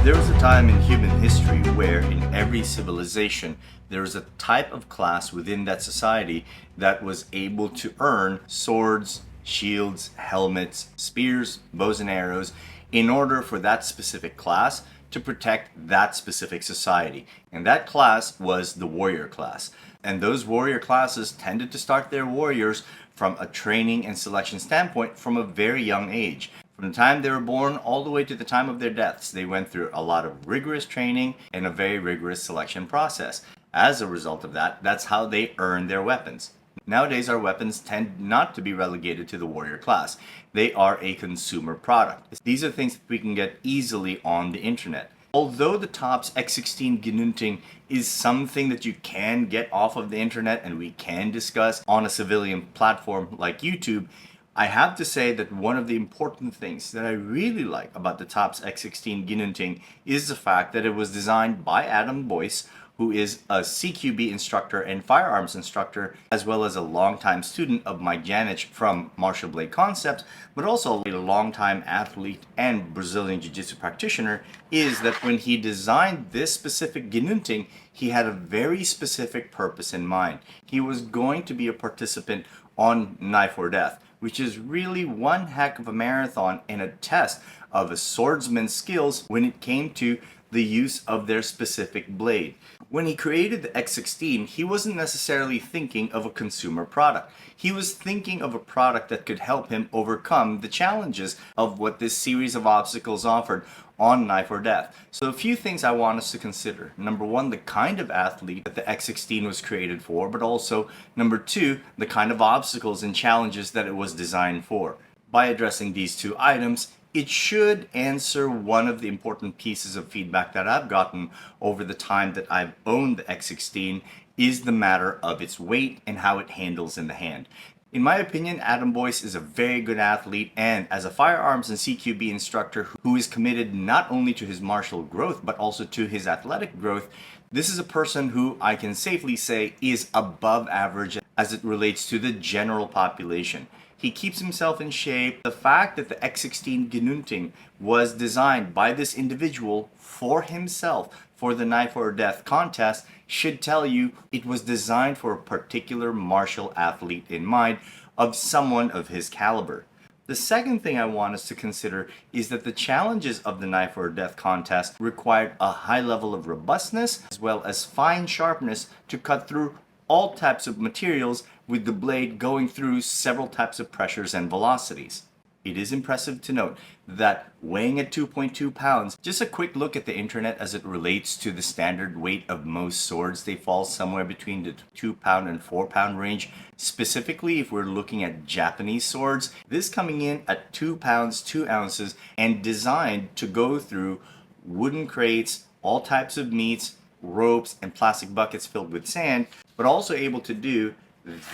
There was a time in human history where in every civilization there was a type of class within that society that was able to earn swords, shields, helmets, spears, bows and arrows in order for that specific class to protect that specific society. And that class was the warrior class. And those warrior classes tended to start their warriors from a training and selection standpoint from a very young age. From the time they were born all the way to the time of their deaths, they went through a lot of rigorous training and a very rigorous selection process. As a result of that, that's how they earn their weapons. Nowadays, our weapons tend not to be relegated to the warrior class. They are a consumer product. These are things that we can get easily on the internet. Although the Doce X16 Ginunting is something that you can get off of the internet and we can discuss on a civilian platform like YouTube, I have to say that one of the important things that I really like about the Doce X16 Ginunting is the fact that it was designed by Boyce, who is a CQB instructor and firearms instructor, as well as a longtime student of Mike Janich from Martial Blade Concepts, but also a longtime athlete and Brazilian Jiu-Jitsu practitioner, is that when he designed this specific Ginunting, he had a very specific purpose in mind. He was going to be a participant on Knife or Death, which is really one heck of a marathon and a test of a swordsman's skills when it came to the use of their specific blade. When he created the X16, he wasn't necessarily thinking of a consumer product. He was thinking of a product that could help him overcome the challenges of what this series of obstacles offered on Knife or Death. So a few things I want us to consider. Number one, the kind of athlete that the X16 was created for, but also number two, the kind of obstacles and challenges that it was designed for. By addressing these two items, it should answer one of the important pieces of feedback that I've gotten over the time that I've owned the X16 is the matter of its weight and how it handles in the hand. In my opinion, Boyce is a very good athlete, and as a firearms and CQB instructor who is committed not only to his martial growth but also to his athletic growth, this is a person who I can safely say is above average as it relates to the general population. He keeps himself in shape. The fact that the X16 Ginunting was designed by this individual for himself for the Knife or Death contest should tell you it was designed for a particular martial athlete in mind of someone of his caliber. The second thing I want us to consider is that the challenges of the Knife or Death contest required a high level of robustness as well as fine sharpness to cut through all types of materials with the blade going through several types of pressures and velocities. It is impressive to note that weighing at 2.2 pounds, just a quick look at the internet as it relates to the standard weight of most swords, they fall somewhere between the 2 pound and 4 pound range. Specifically, if we're looking at Japanese swords, this coming in at 2 pounds, 2 ounces, and designed to go through wooden crates, all types of meats, ropes, and plastic buckets filled with sand, but also able to do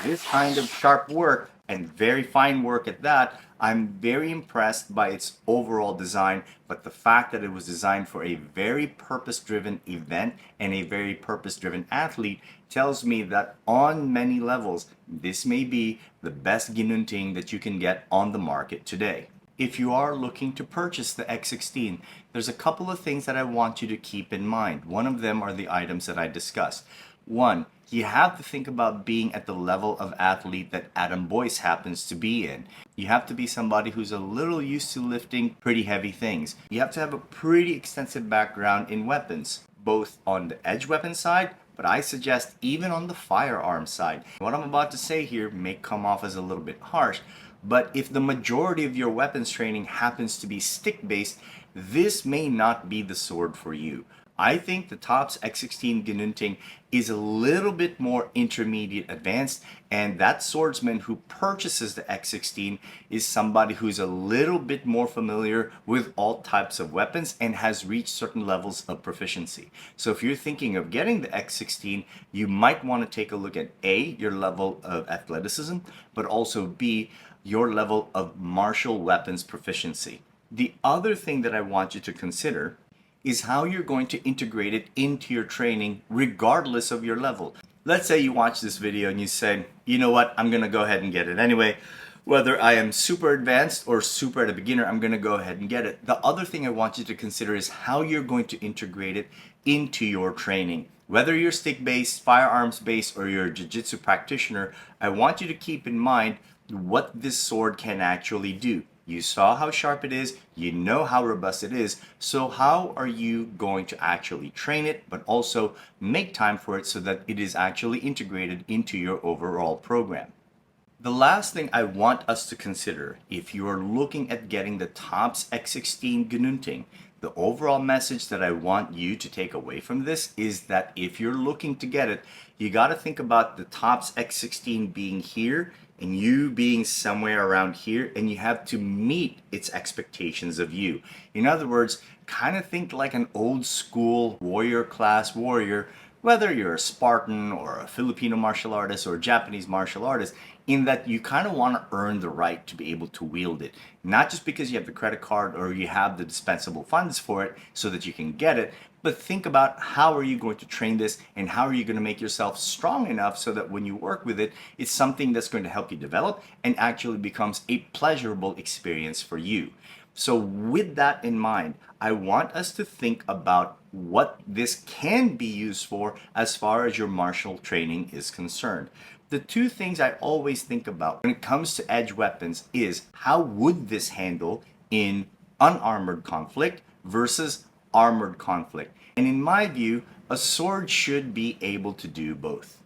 this kind of sharp work and very fine work at that. I'm very impressed by its overall design, but the fact that it was designed for a very purpose-driven event and a very purpose-driven athlete tells me that on many levels, this may be the best Ginunting that you can get on the market today. If you are looking to purchase the X16, there's a couple of things that I want you to keep in mind. One of them are the items that I discussed. One, you have to think about being at the level of athlete that Boyce happens to be in. You have to be somebody who's a little used to lifting pretty heavy things. You have to have a pretty extensive background in weapons, both on the edge weapon side, but I suggest even on the firearm side. What I'm about to say here may come off as a little bit harsh, but if the majority of your weapons training happens to be stick-based, this may not be the sword for you. I think the Doce X16 Ginunting is a little bit more intermediate advanced, and that swordsman who purchases the X16 is somebody who's a little bit more familiar with all types of weapons and has reached certain levels of proficiency. So if you're thinking of getting the X16, you might want to take a look at A, your level of athleticism, but also B, your level of martial weapons proficiency. The other thing that I want you to consider is how you're going to integrate it into your training regardless of your level. Let's say you watch this video and you say, you know what, I'm gonna go ahead and get it anyway, Whether I am super advanced or super at a beginner, I'm going to go ahead and get it. The other thing I want you to consider is how you're going to integrate it into your training. Whether you're stick-based, firearms-based, or you're a jiu-jitsu practitioner, I want you to keep in mind what this sword can actually do. You saw how sharp it is, you know how robust it is, so how are you going to actually train it, but also make time for it so that it is actually integrated into your overall program? The last thing I want us to consider, if you are looking at getting the Doce X16 Ginunting, the overall message that I want you to take away from this is that if you're looking to get it, you got to think about the Doce X16 being here and you being somewhere around here, and you have to meet its expectations of you. In other words, kind of think like an old school warrior class warrior, whether you're a Spartan or a Filipino martial artist or a Japanese martial artist, in that you kind of want to earn the right to be able to wield it. Not just because you have the credit card or you have the dispensable funds for it so that you can get it, but think about how are you going to train this and how are you going to make yourself strong enough so that when you work with it, it's something that's going to help you develop and actually becomes a pleasurable experience for you. So with that in mind, I want us to think about what this can be used for as far as your martial training is concerned. The two things I always think about when it comes to edge weapons is how would this handle in unarmored conflict versus armored conflict. And in my view, a sword should be able to do both.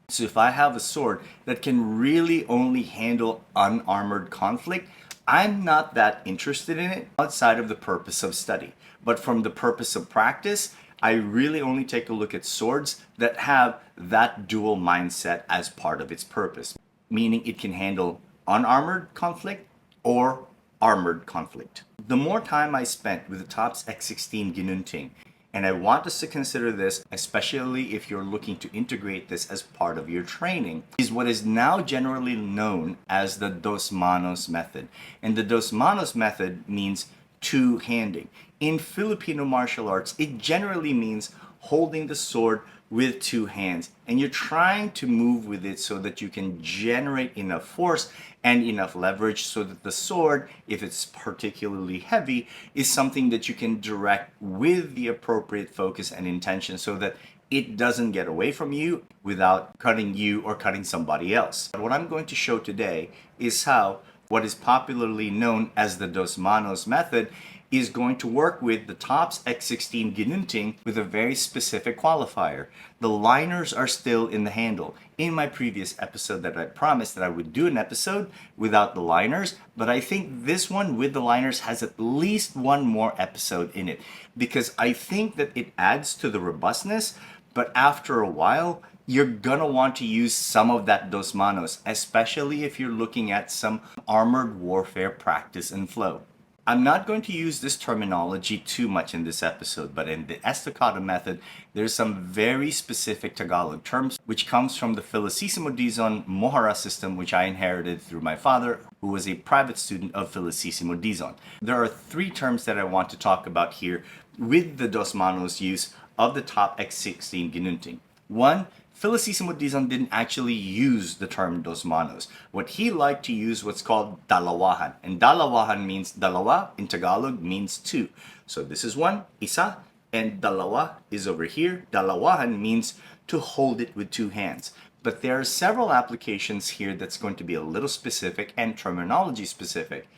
So if I have a sword that can really only handle unarmored conflict, I'm not that interested in it outside of the purpose of study. But from the purpose of practice, I really only take a look at swords that have that dual mindset as part of its purpose, meaning it can handle unarmored conflict or armored conflict. The more time I spent with the Doce X16 Ginunting, and I want us to consider this, especially if you're looking to integrate this as part of your training, is what is now generally known as the Dosmanos method. And the Dosmanos method means two-handing. In Filipino martial arts, it generally means holding the sword with two hands, and you're trying to move with it so that you can generate enough force and enough leverage so that the sword, if it's particularly heavy, is something that you can direct with the appropriate focus and intention so that it doesn't get away from you without cutting you or cutting somebody else. What I'm going to show today is how what is popularly known as the Dosmanos method is going to work with the Doce X16 Ginunting with a very specific qualifier. The liners are still in the handle. In my previous episode that I promised that I would do an episode without the liners, but I think this one with the liners has at least one more episode in it because I think that it adds to the robustness, but after a while, you're gonna want to use some of that Dosmanos, especially if you're looking at some armored warfare practice and flow. I'm not going to use this terminology too much in this episode, but in the Estocado method, there's some very specific Tagalog terms, which comes from the Ilustrisimo Dizon Mohara system, which I inherited through my father, who was a private student of Ilustrisimo Dizon. There are three terms that I want to talk about here with the Dosmanos use of the Doce X16 Ginunting. One, Filipino Dizon didn't actually use the term Dosmanos. What he liked to use what's called dalawahan. And dalawahan means dalawa in Tagalog means two. So this is one, isa, and dalawa is over here. Dalawahan means to hold it with two hands. But there are several applications here that's going to be a little specific and terminology specific.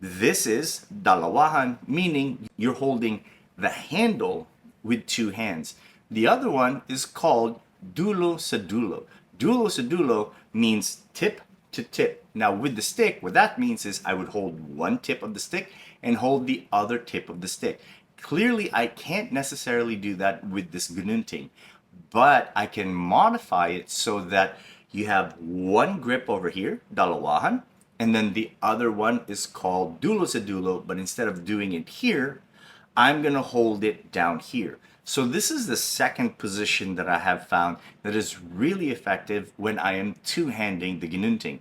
This is dalawahan, meaning you're holding the handle with two hands. The other one is called dulo sa dulo. Dulo sa dulo means tip to tip. Now with the stick, what that means is I would hold one tip of the stick and hold the other tip of the stick. Clearly, I can't necessarily do that with this Ginunting, but I can modify it so that you have one grip over here, dalawahan, and then the other one is called dulo sa dulo, but instead of doing it here, I'm gonna hold it down here. So this is the second position that I have found that is really effective when I am two-handing the Ginunting.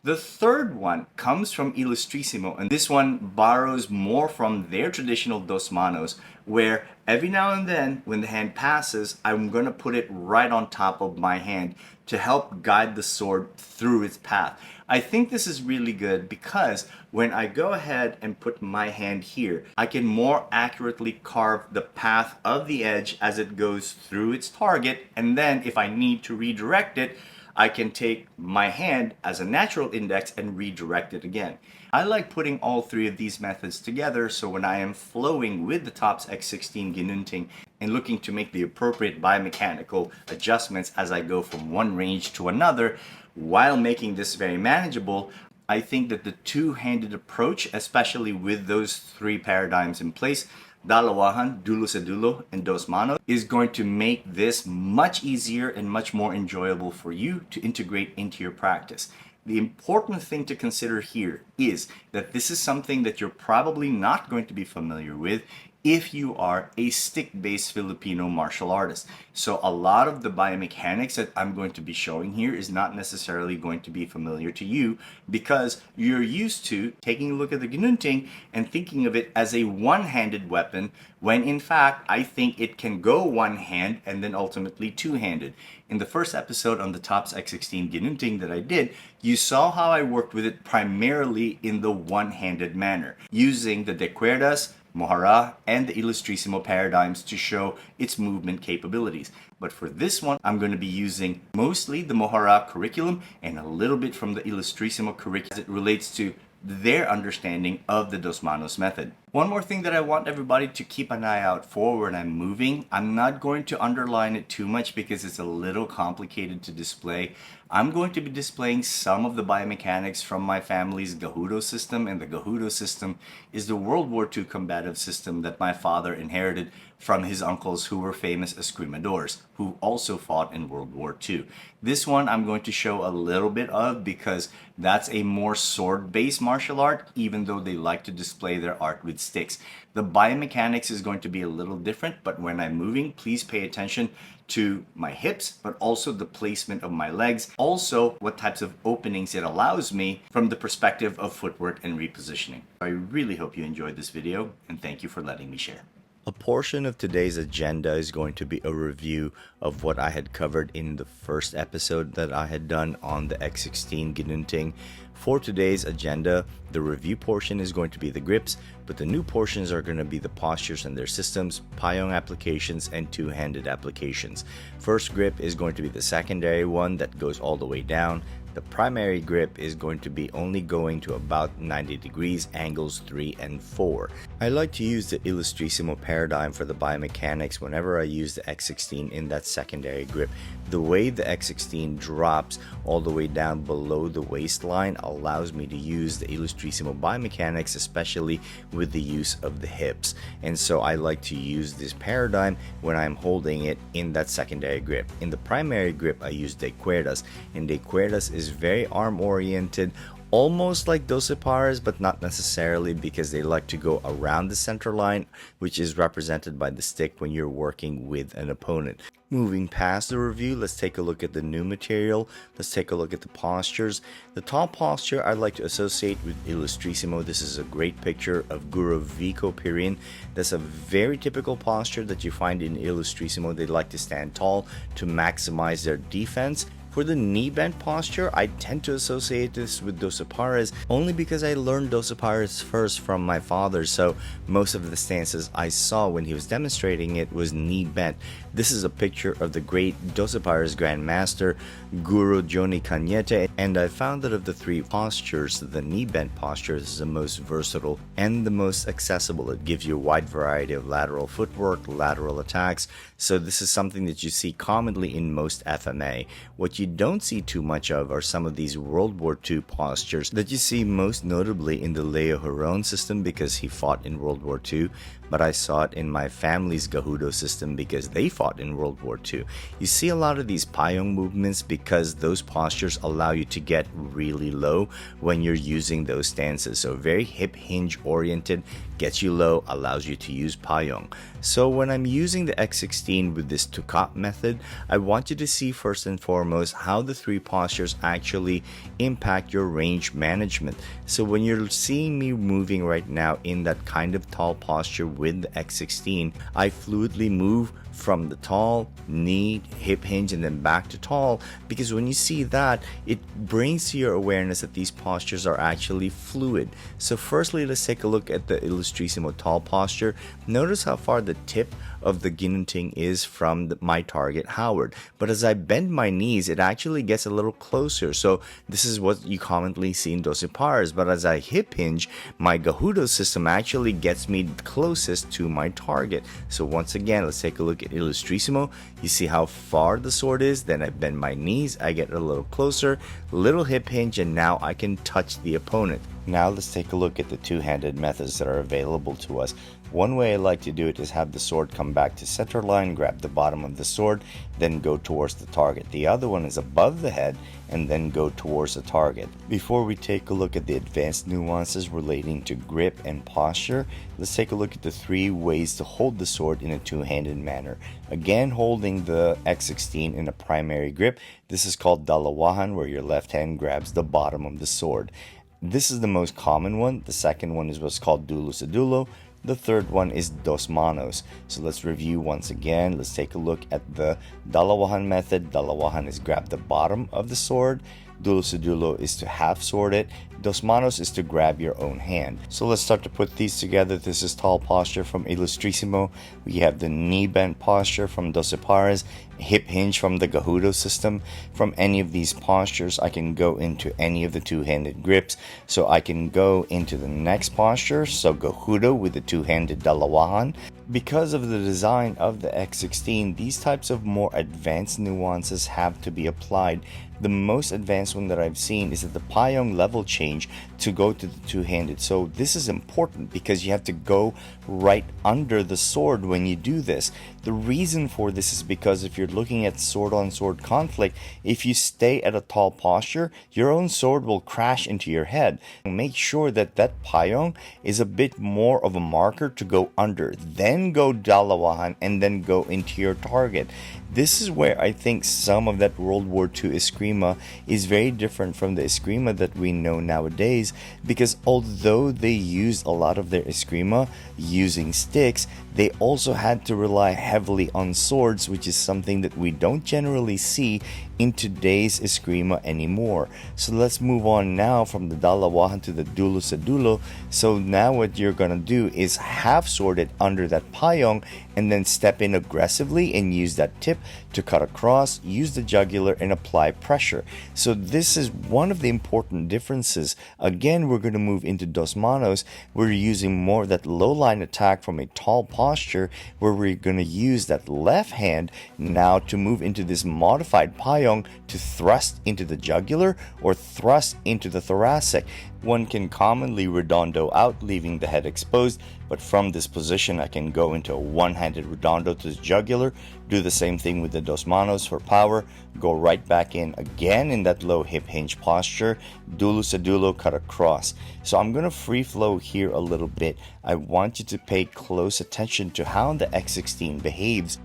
The third one comes from Ilustrisimo, and this one borrows more from their traditional Dosmanos, where every now and then when the hand passes, I'm going to put it right on top of my hand to help guide the sword through its path. I think this is really good because when I go ahead and put my hand here, I can more accurately carve the path of the edge as it goes through its target, and then if I need to redirect it, I can take my hand as a natural index and redirect it again. I like putting all three of these methods together, so when I am flowing with the Doce X16 Ginunting and looking to make the appropriate biomechanical adjustments as I go from one range to another, while making this very manageable, I think that the two-handed approach, especially with those three paradigms in place, dalawahan, dulo sa dulo, and Dosmanos, is going to make this much easier and much more enjoyable for you to integrate into your practice. The important thing to consider here is that this is something that you're probably not going to be familiar with if you are a stick-based Filipino martial artist. So a lot of the biomechanics that I'm going to be showing here is not necessarily going to be familiar to you because you're used to taking a look at the Ginunting and thinking of it as a one-handed weapon when in fact I think it can go one hand and then ultimately two-handed. In the first episode on the Doce X16 Ginunting that I did, you saw how I worked with it primarily in the one-handed manner, using the de cuerdas, Mohara, and the Ilustrisimo paradigms to show its movement capabilities. But for this one, I'm going to be using mostly the Mohara curriculum and a little bit from the Ilustrisimo curriculum as it relates to their understanding of the Dosmanos method. One more thing that I want everybody to keep an eye out for when I'm moving, I'm not going to underline it too much because it's a little complicated to display. I'm going to be displaying some of the biomechanics from my family's Gajudo system, and the Gajudo system is the World War II combative system that my father inherited from his uncles who were famous escrimadores, who also fought in World War II. This one I'm going to show a little bit of because that's a more sword-based martial art, even though they like to display their art with sticks. The biomechanics is going to be a little different, but when I'm moving, please pay attention to my hips, but also the placement of my legs, also what types of openings it allows me from the perspective of footwork and repositioning. I really hope you enjoyed this video, and thank you for letting me share. A portion of today's agenda is going to be a review of what I had covered in the first episode that I had done on the X16 Ginunting. For today's agenda, the review portion is going to be the grips, but the new portions are going to be the postures and their systems, Payong applications, and two-handed applications. First grip is going to be the secondary one that goes all the way down. The primary grip is going to be only going to about 90 degrees, angles 3 and 4. I like to use the Ilustrisimo paradigm for the biomechanics whenever I use the X16 in that secondary grip. The way the X16 drops all the way down below the waistline allows me to use the Ilustrisimo biomechanics, especially with the use of the hips. And so I like to use this paradigm when I'm holding it in that secondary grip. In the primary grip, I use de cuerdas, and de cuerdas is very arm oriented, almost like Doce Pares, but not necessarily, because they like to go around the center line, which is represented by the stick when you're working with an opponent. Moving past the review, let's take a look at the new material. Let's take a look at the postures. The top posture I like to associate with Ilustrisimo. This is a great picture of Guru Vico Pirin. That's a very typical posture that you find in Ilustrisimo. They like to stand tall to maximize their defense. For the knee bent posture, I tend to associate this with Doce Pares only because I learned Doce Pares first from my father, so most of the stances I saw when he was demonstrating it was knee bent. This is a picture of the great Doce Pares Grandmaster, Guru Joni Cañete, and I found that of the three postures, the knee bent posture is the most versatile and the most accessible. It gives you a wide variety of lateral footwork, lateral attacks, so this is something that you see commonly in most FMA. What you don't see too much of are some of these World War II postures that you see most notably in the Leo Huron system because he fought in World War II, but I saw it in my family's Gajudo system because they fought in World War II. You see a lot of these Payong movements because those postures allow you to get really low when you're using those stances. So very hip hinge oriented, gets you low, allows you to use Payong. So when I'm using the X16 with this Tukap method, I want you to see first and foremost how the three postures actually impact your range management. So when you're seeing me moving right now in that kind of tall posture with the X16, I fluidly move from the tall, knee, hip hinge, and then back to tall, because when you see that, it brings to your awareness that these postures are actually fluid. So firstly, let's take a look at the Ilustrisimo tall posture. Notice how far the tip of the Ginunting is from my target, Howard. But as I bend my knees, it actually gets a little closer. So this is what you commonly see in Doce Pares. But as I hip hinge, my Gajudo system actually gets me closest to my target. So once again, let's take a look at Ilustrisimo. You see how far the sword is, then I bend my knees, I get a little closer, little hip hinge, and now I can touch the opponent. Now let's take a look at the two-handed methods that are available to us. One way I like to do it is have the sword come back to center line, grab the bottom of the sword, then go towards the target. The other one is above the head and then go towards the target. Before we take a look at the advanced nuances relating to grip and posture, let's take a look at the 3 ways to hold the sword in a two-handed manner. Again, holding the X16 in a primary grip. This is called dalawahan, where your left hand grabs the bottom of the sword. This is the most common one. The second one is what's called dulo sa dulo. The third one is Dosmanos. So let's review once again. Let's take a look at the dalawahan method. Dalawahan is grab the bottom of the sword. Dulo sa dulo is to half sword it. Dosmanos is to grab your own hand. So let's start to put these together. This is tall posture from Ilustrisimo. We have the knee bent posture from Doce Pares, hip hinge from the Gajudo system. From any of these postures, I can go into any of the two-handed grips. So I can go into the next posture, so Gajudo with the two-handed dalawahan. Because of the design of the X16, these types of more advanced nuances have to be applied. The most advanced one that I've seen is at the Payong level change to go to the two-handed. So this is important because you have to go right under the sword when you do this. The reason for this is because if you're looking at sword-on-sword conflict, if you stay at a tall posture, your own sword will crash into your head. Make sure that that Payong is a bit more of a marker to go under, then go dalawahan, and then go into your target. This is where I think some of that World War II eskrima is very different from the eskrima that we know nowadays, because although they used a lot of their eskrima using sticks, they also had to rely heavily on swords, which is something that we don't generally see in today's eskrima anymore. So let's move on now from the dalawahan to the dulo sa dulo. So now what you're gonna do is half sword it under that payong and then step in aggressively and use that tip to cut across, use the jugular, and apply pressure. So this is one of the important differences. Again, we're going to move into Dosmanos. We're using more of that low line attack from a tall posture, where we're going to use that left hand now to move into this modified payong to thrust into the jugular or thrust into the thoracic. One can commonly redondo out, leaving the head exposed, but from this position I can go into a one-handed redondo to the jugular, do the same thing with the Dosmanos for power, go right back in again in that low hip hinge posture, dulo sa dulo, cut across. So I'm going to free flow here a little bit. I want you to pay close attention to how the X16 behaves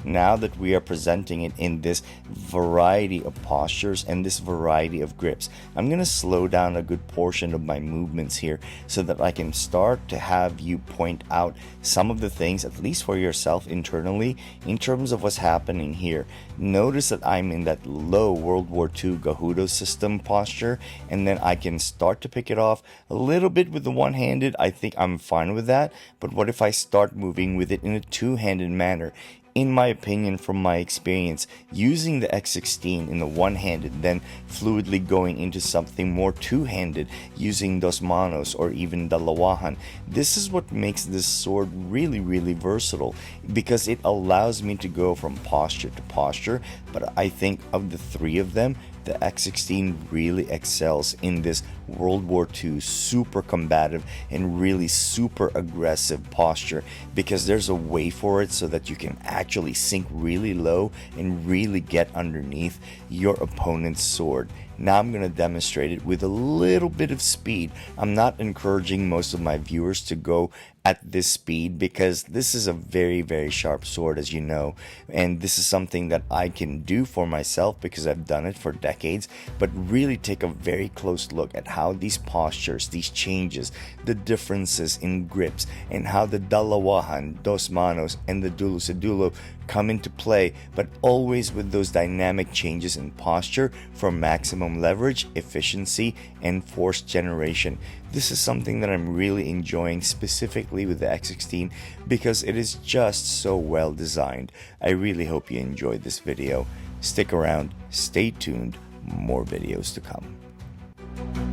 now that we are presenting it in this variety of postures and this variety of grips. I'm going to slow down a good portion of my movements here so that I can start to have you point out some of the things, at least for yourself internally, in terms of what's happening here. Notice that I'm in that low World War II Gajudo system posture, and then I can start to pick it off a little bit with the one-handed. I think I'm fine with that, but what if I start moving with it in a two-handed manner? In my opinion, from my experience, using the X16 in the one-handed, then fluidly going into something more two-handed, using Dosmanos or even dalawahan, this is what makes this sword really, really versatile, because it allows me to go from posture to posture. But I think of the three of them, the X16 really excels in this World War II super combative and really super aggressive posture, because there's a way for it so that you can actually sink really low and really get underneath your opponent's sword. Now I'm going to demonstrate it with a little bit of speed. I'm not encouraging most of my viewers to go at this speed because this is a very, very sharp sword, as you know, and this is something that I can do for myself because I've done it for decades. But really take a very close look at how these postures, these changes, the differences in grips, and how the dalawahan, Dosmanos, and the dulo sa dulo come into play, but always with those dynamic changes in posture for maximum leverage, efficiency, and force generation. This is something that I'm really enjoying, specifically with the X16, because it is just so well designed. I really hope you enjoyed this video. Stick around, stay tuned, more videos to come.